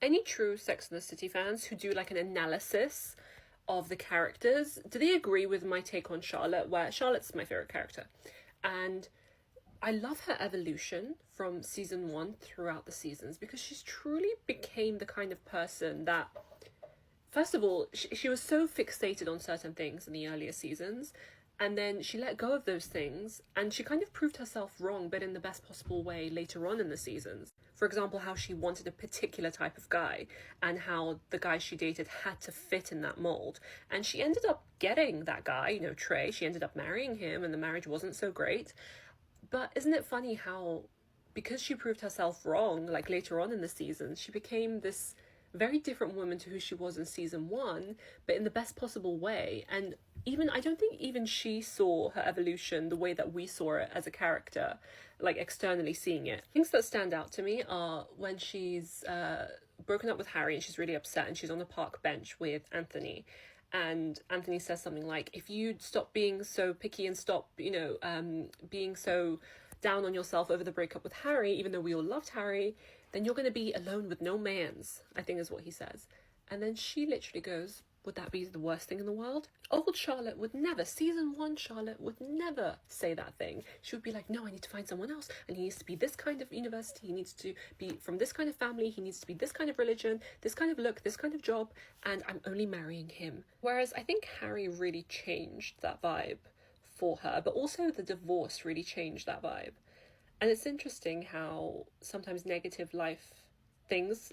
Any true Sex and the City fans who do like an analysis of the characters, do they agree with my take on Charlotte, where Charlotte's my favourite character? And I love her evolution from season one throughout the seasons, because she's truly became the kind of person that, first of all, she was so fixated on certain things in the earlier seasons, and then she let go of those things, and she kind of proved herself wrong, but in the best possible way later on in the seasons. For example, how she wanted a particular type of guy, and how the guy she dated had to fit in that mold. And she ended up getting that guy, you know, Trey. She ended up marrying him, and the marriage wasn't so great. But isn't it funny how, because she proved herself wrong, like later on in the season, she became this very different woman to who she was in season one, but in the best possible way. And even, I don't think even she saw her evolution the way that we saw it as a character, like externally seeing it. Things that stand out to me are when she's broken up with Harry and she's really upset, and she's on the park bench with Anthony. And Anthony says something like, if you'd stop being so picky and stop, being so down on yourself over the breakup with Harry, even though we all loved Harry, then you're going to be alone with no mans, I think is what he says. And then she literally goes, would that be the worst thing in the world? Old Charlotte would never, season one Charlotte would never say that thing. She would be like, no, I need to find someone else, and he needs to be this kind of university, he needs to be from this kind of family, he needs to be this kind of religion, this kind of look, this kind of job, and I'm only marrying him. Whereas I think Harry really changed that vibe for her, but also the divorce really changed that vibe. And it's interesting how sometimes negative life things,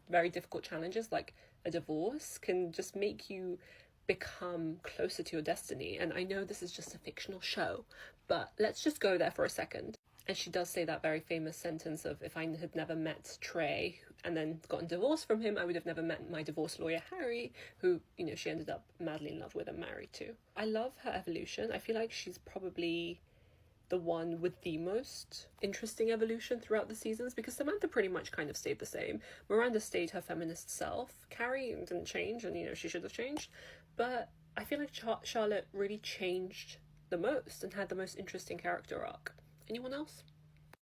very difficult challenges like a divorce can just make you become closer to your destiny. And I know this is just a fictional show, but let's just go there for a second. And she does say that very famous sentence of, if I had never met Trey and then gotten divorced from him, I would have never met my divorce lawyer, Harry, who, she ended up madly in love with and married to. I love her evolution. I feel like she's probably the one with the most interesting evolution throughout the seasons, because Samantha pretty much kind of stayed the same. Miranda stayed her feminist self. Carrie didn't change, and she should have changed. But I feel like Charlotte really changed the most and had the most interesting character arc. Anyone else?